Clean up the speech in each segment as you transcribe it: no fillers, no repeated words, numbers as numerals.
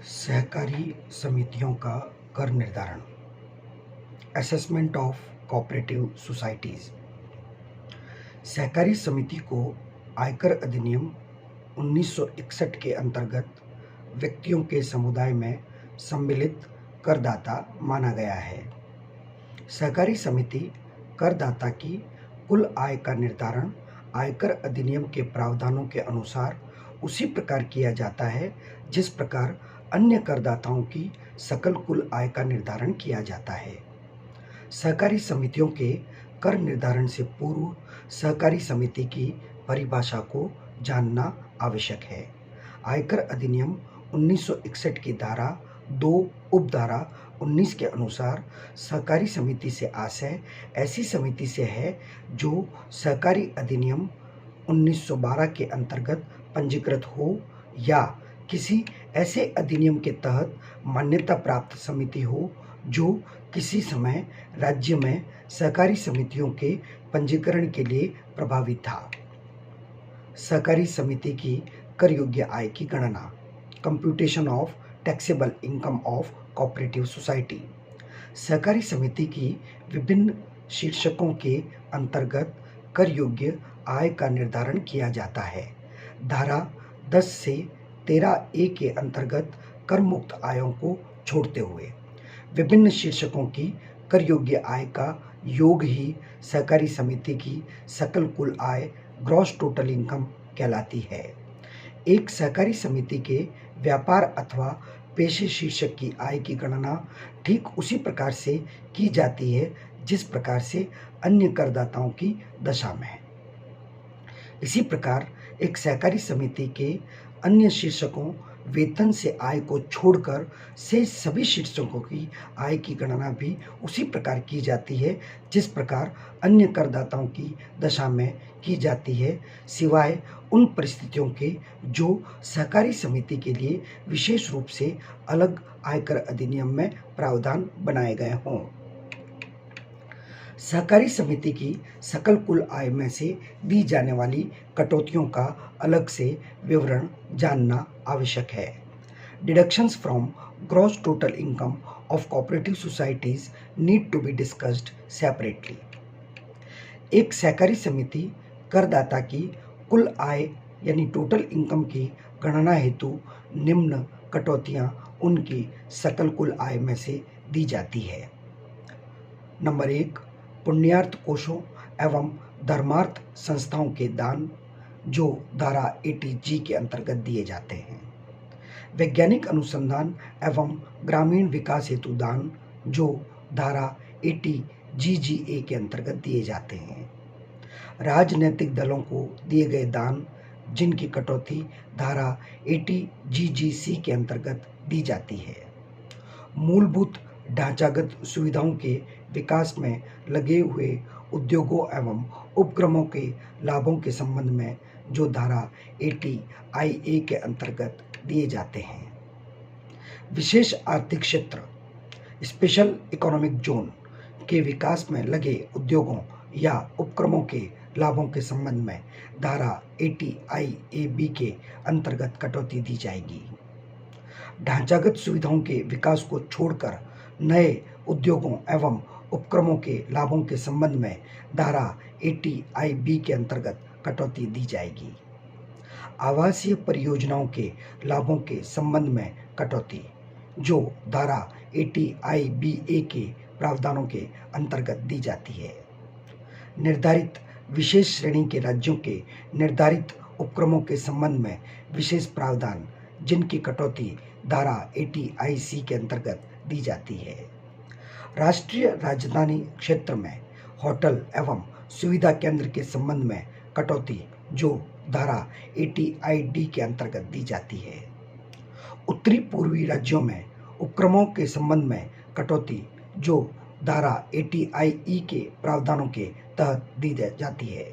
सहकारी समितियों का कर निर्धारण। Assessment of cooperative societies. सहकारी समिति को आयकर अधिनियम 1961 के अंतर्गत व्यक्तियों के समुदाय में सम्मिलित करदाता माना गया है। सहकारी समिति करदाता की कुल आय का निर्धारण आयकर अधिनियम के प्रावधानों के अनुसार उसी प्रकार किया जाता है जिस प्रकार अन्य करदाताओं की सकल कुल आय का निर्धारण किया जाता है। सहकारी समितियों के कर निर्धारण से पूर्व सहकारी समिति की परिभाषा को जानना आवश्यक है। आयकर अधिनियम 1961 की धारा 2 उपधारा 19 के अनुसार सहकारी समिति से आशय ऐसी समिति से है जो सहकारी अधिनियम 1912 के अंतर्गत पंजीकृत हो या किसी ऐसे अधिनियम के तहत मान्यता प्राप्त समिति हो जो किसी समय राज्य में सहकारी समितियों के पंजीकरण के लिए प्रभावी था। सहकारी समिति की कर योग्य आय की गणना। Computation of taxable income of cooperative society. सहकारी समिति की विभिन्न शीर्षकों के अंतर्गत कर योग्य आय का निर्धारण किया जाता है। धारा 10 से 13A के अंतर्गत कर मुक्त आयों को छोड़ते हुए विभिन्न शीर्षकों की कर योग्य आय का योग ही सहकारी समिति की सकल कुल आय ग्रॉस टोटल इनकम कहलाती है। एक सहकारी समिति के व्यापार अथवा पेशे शीर्षक की आय की गणना ठीक उसी प्रकार से की जाती है जिस प्रकार से अन्य करदाताओं की दशा में है। इसी प्रकार एक सहकारी समिति के अन्य शीर्षकों वेतन से आय को छोड़कर से सभी शीर्षकों की आय की गणना भी उसी प्रकार की जाती है जिस प्रकार अन्य करदाताओं की दशा में की जाती है, सिवाय उन परिस्थितियों के जो सहकारी समिति के लिए विशेष रूप से अलग आयकर अधिनियम में प्रावधान बनाए गए हों। सहकारी समिति की सकल कुल आय में से दी जाने वाली कटौतियों का अलग से विवरण जानना आवश्यक है। Deductions from gross total income of cooperative societies need to be discussed separately. एक सहकारी समिति करदाता की कुल आय यानी टोटल इनकम की गणना हेतु निम्न कटौतियां उनकी सकल कुल आय में से दी जाती है। नंबर 1, पुण्यार्थ कोषों एवं धर्मार्थ संस्थाओं के दान जो धारा 80G के अंतर्गत दिए जाते हैं। वैज्ञानिक अनुसंधान एवं ग्रामीण विकास हेतु दान जो धारा 80GGA के अंतर्गत दिए जाते हैं। राजनीतिक दलों को दिए गए दान जिनकी कटौती धारा 80GGC के अंतर्गत दी जाती है। मूलभूत ढांचागत सुविधाओं के विकास में लगे हुए उद्योगों एवं उपक्रमों के लाभों के संबंध में जो धारा 80IA के अंतर्गत दिए जाते हैं। विशेष आर्थिक क्षेत्र स्पेशल इकोनॉमिक जोन के विकास में लगे उद्योगों या उपक्रमों के लाभों के संबंध में धारा 80IAB के अंतर्गत कटौती दी जाएगी। ढांचागत सुविधाओं के विकास को छोड़कर नए उद्योगों एवं उपक्रमों के लाभों के संबंध में धारा 80IB के अंतर्गत कटौती दी जाएगी। आवासीय परियोजनाओं के लाभों के संबंध में कटौती जो धारा 80IBA के प्रावधानों के अंतर्गत दी जाती है। निर्धारित विशेष श्रेणी के राज्यों के निर्धारित उपक्रमों के संबंध में विशेष प्रावधान जिनकी कटौती धारा 80IC के अंतर्गत दी जाती है। राष्ट्रीय राजधानी क्षेत्र में होटल एवं सुविधा केंद्र के संबंध में कटौती जो धारा 80ID के अंतर्गत दी जाती है। उत्तरी पूर्वी राज्यों में उपक्रमों के संबंध में कटौती जो धारा 80IE के प्रावधानों के तहत दी जाती है।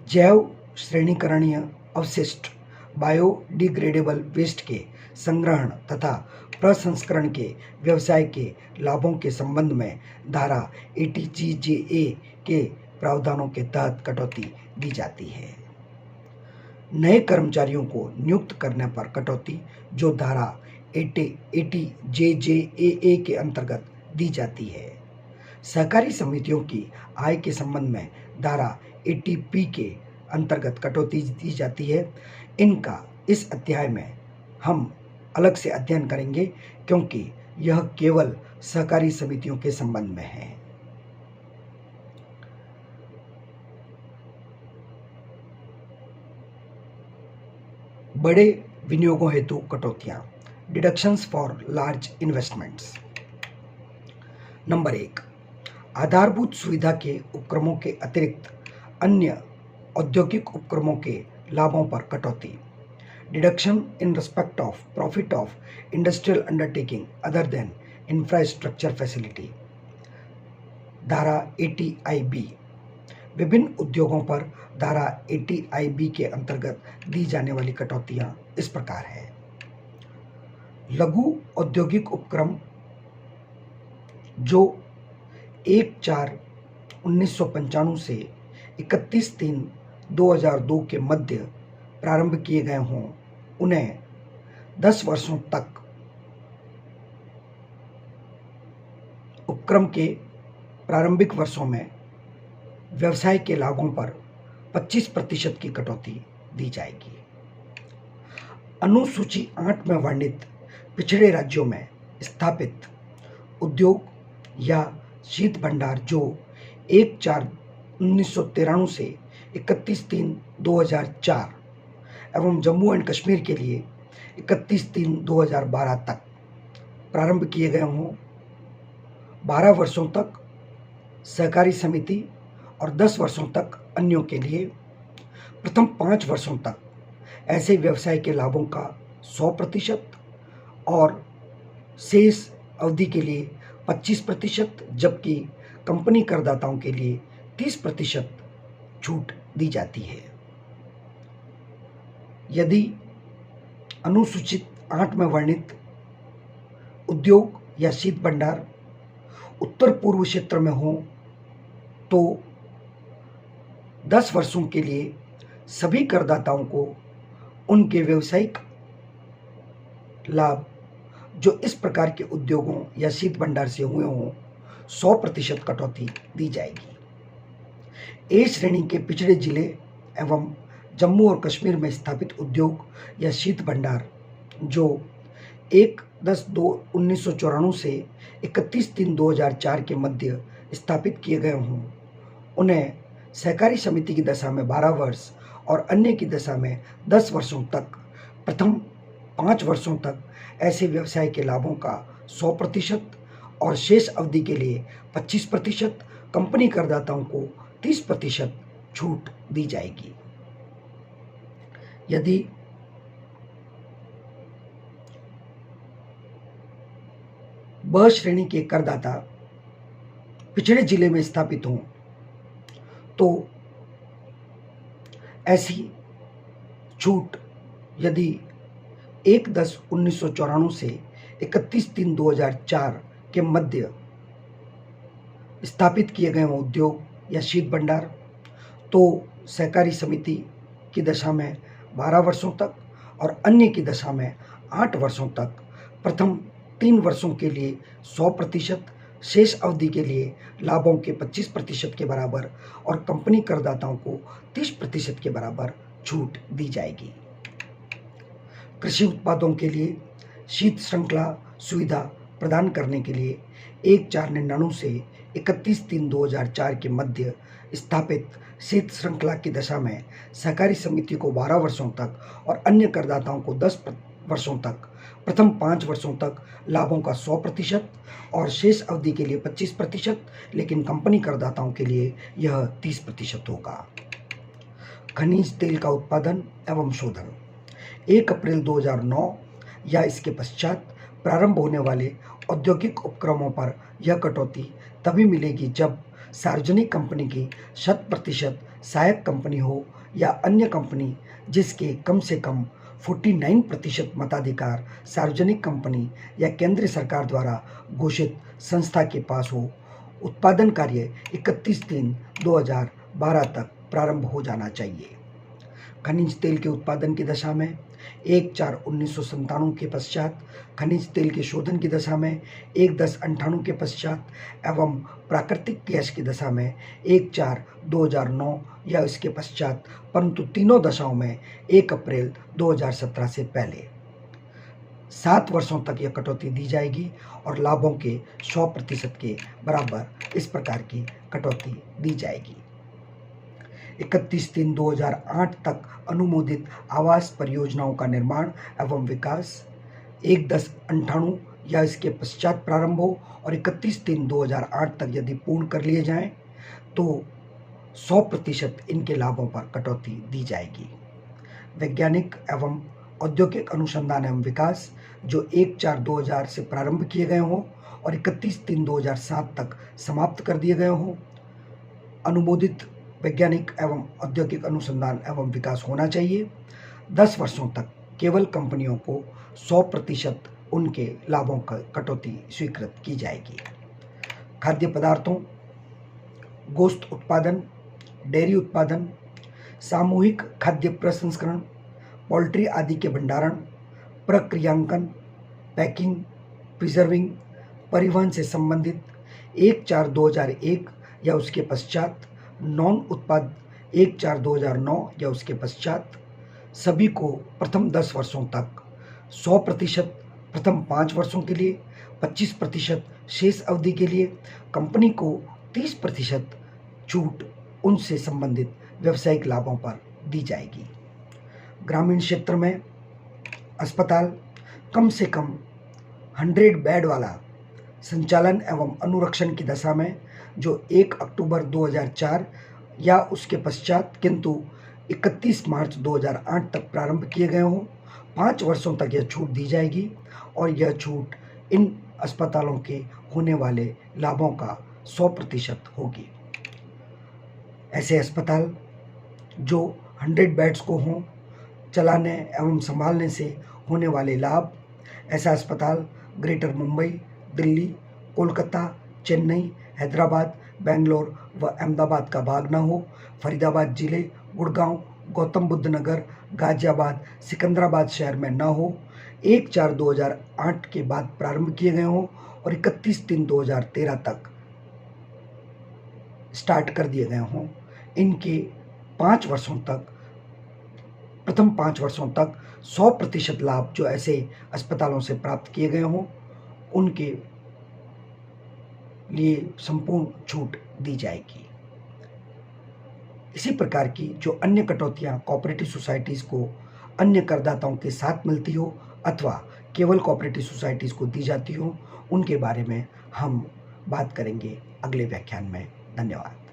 जैव श्रेणीकरणीय अवशिष्ट बायोडिग्रेडेबल वेस्ट के संग्रहण तथा प्रसंस्करण के व्यवसाय के लाभों के संबंध में धारा 80GJA के प्रावधानों के तहत कटौती दी जाती है। नए कर्मचारियों को नियुक्त करने पर कटौती जो धारा ATJJAA के अंतर्गत दी जाती है। सहकारी समितियों की आय के संबंध में धारा 80P के अंतर्गत कटौती दी जाती है। इनका इस अध्याय में हम अलग से अध्ययन करेंगे क्योंकि यह केवल सहकारी समितियों के संबंध में है। बड़े विनियोगों हेतु कटौतियां, deductions for large investments. Number 1, आधारभूत सुविधा के उपक्रमों के अतिरिक्त अन्य औद्योगिक उपक्रमों के लाभों पर कटौती, deduction in respect of profit of industrial undertaking other than infrastructure facility. धारा 80IB, विभिन्न उद्योगों पर धारा 80IB के अंतर्गत दी जाने वाली कटौतियां इस प्रकार है। लघु औद्योगिक उपक्रम जो 1/4/1995 से 31/3/2002 के मध्य प्रारंभ किए गए हों, उन्हें 10 वर्षों तक उपक्रम के प्रारंभिक वर्षों में व्यवसाय के लाभों पर 25% की कटौती दी जाएगी। अनुसूची 8 में वर्णित पिछड़े राज्यों में स्थापित उद्योग या शीत भंडार जो 1/4/1993 से 31/3/2004 एवं जम्मू एंड कश्मीर के लिए 31/3/2012 तक प्रारंभ किए गए हों, 12 वर्षों तक सहकारी समिति और 10 वर्षों तक अन्यों के लिए, प्रथम 5 वर्षों तक ऐसे व्यवसाय के लाभों का 100% और शेष अवधि के लिए 25%, जबकि कंपनी करदाताओं के लिए 30% छूट दी जाती है। यदि अनुसूचित 8 में वर्णित उद्योग या शीत भंडार उत्तर पूर्व क्षेत्र में हो तो 10 वर्षों के लिए सभी करदाताओं को उनके व्यावसायिक लाभ जो इस प्रकार के उद्योगों या शीत भंडार से हुए हों 100% कटौती दी जाएगी। ए श्रेणी के पिछड़े जिले एवं जम्मू और कश्मीर में स्थापित उद्योग या शीत भंडार जो 1/10/1994 से 31/3/2004 के मध्य स्थापित किए गए हों, उन्हें सहकारी समिति की दशा में 12 वर्ष और अन्य की दशा में 10 वर्षों तक, प्रथम 5 वर्षों तक ऐसे व्यवसाय के लाभों का 100% और शेष अवधि के लिए 25%, कंपनी करदाताओं को 30% छूट दी जाएगी। यदि ब श्रेणी के करदाता पिछड़े जिले में स्थापित हों तो ऐसी छूट यदि 1/10/1994 से 31/3/2004 के मध्य स्थापित किए गए उद्योग या शीत भंडार तो सहकारी समिति की दशा में 12 वर्षों तक और अन्य की दशा में 8 वर्षों तक, प्रथम 3 वर्षों के लिए 100%, शेष अवधि के लिए लाभों के 25% के बराबर और कंपनी करदाताओं को 30% के बराबर छूट दी जाएगी। कृषि उत्पादों के लिए शीत श्रृंखला सुविधा प्रदान करने के लिए 1/4/99 से 31/3/2004 के मध्य स्थापित शीत श्रृंखला की दशा में सहकारी समिति को 12 वर्षों तक और अन्य करदाताओं को 10 वर्षों तक, प्रथम 5 वर्षों तक लाभों का 100% और शेष अवधि के लिए 25%, लेकिन कंपनी करदाताओं के लिए यह 30% होगा। खनिज तेल का उत्पादन एवं शोधन 1 अप्रैल 2009 या इसके पश्चात प्रारंभ होने वाले औद्योगिक उपक्रमों पर यह कटौती तभी मिलेगी जब सार्वजनिक कंपनी की 100% सहायक कंपनी हो या अन्य कंपनी जिसके कम से कम 49% मताधिकार सार्वजनिक कंपनी या केंद्र सरकार द्वारा घोषित संस्था के पास हो। उत्पादन कार्य 31/3/2012 तक प्रारंभ हो जाना चाहिए। खनिज तेल के उत्पादन की दशा में 1/4/1997 के पश्चात, खनिज तेल के शोधन की दशा में 1/10/98 के पश्चात एवं प्राकृतिक गैस की दशा में 1/4/2009 या इसके पश्चात, परंतु तीनों दशाओं में 1 अप्रैल 2017 से पहले 7 वर्षों तक यह कटौती दी जाएगी और लाभों के 100% के बराबर इस प्रकार की कटौती दी जाएगी। 31/3/2008 तक अनुमोदित आवास परियोजनाओं का निर्माण एवं विकास 1/10/98 या इसके पश्चात प्रारंभ हो और 31/3/2008 तक यदि पूर्ण कर लिए जाएं तो 100% इनके लाभों पर कटौती दी जाएगी। वैज्ञानिक एवं औद्योगिक अनुसंधान एवं विकास जो 1/4/2000 से प्रारंभ किए गए हों और 31/3/2007 तक समाप्त कर दिए गए हों, अनुमोदित वैज्ञानिक एवं औद्योगिक अनुसंधान एवं विकास होना चाहिए। 10 वर्षों तक केवल कंपनियों को 100% उनके लाभों का कटौती स्वीकृत की जाएगी। खाद्य पदार्थों, गोश्त उत्पादन, डेयरी उत्पादन, सामूहिक खाद्य प्रसंस्करण, पोल्ट्री आदि के भंडारण, प्रक्रियांकन, पैकिंग, प्रिजर्विंग, परिवहन से संबंधित 1/4/2001 या उसके पश्चात, नॉन उत्पाद 1/4/2009 या उसके पश्चात, सभी को प्रथम 10 वर्षों तक 100%, प्रथम 5 वर्षों के लिए 25% शेष अवधि के लिए कंपनी को 30% छूट उनसे संबंधित व्यावसायिक लाभों पर दी जाएगी। ग्रामीण क्षेत्र में अस्पताल कम से कम 100 बेड वाला संचालन एवं अनुरक्षण की दशा में जो 1 अक्टूबर 2004 या उसके पश्चात किंतु 31 मार्च 2008 तक प्रारंभ किए गए हों, 5 वर्षों तक यह छूट दी जाएगी और यह छूट इन अस्पतालों के होने वाले लाभों का 100% होगी। ऐसे अस्पताल जो 100 बेड्स को हों, चलाने एवं संभालने से होने वाले लाभ, ऐसा अस्पताल ग्रेटर मुंबई, दिल्ली, कोलकाता, चेन्नई, हैदराबाद, बेंगलोर व अहमदाबाद का भाग न हो, फरीदाबाद जिले, गुड़गांव, गौतम बुद्ध नगर, गाजियाबाद, सिकंदराबाद शहर में न हो, 1/4/2008 के बाद प्रारंभ किए गए हों और 31/3/2013 तक स्टार्ट कर दिए गए हों। इनके 5 वर्षों तक, प्रथम 5 वर्षों तक 100% लाभ जो ऐसे अस्पतालों से प्राप्त किए गए हों, उनके लिए संपूर्ण छूट दी जाएगी। इसी प्रकार की जो अन्य कटौतियां कोऑपरेटिव सोसाइटीज़ को अन्य करदाताओं के साथ मिलती हो अथवा केवल कोऑपरेटिव सोसाइटीज़ को दी जाती हो, उनके बारे में हम बात करेंगे अगले व्याख्यान में। धन्यवाद।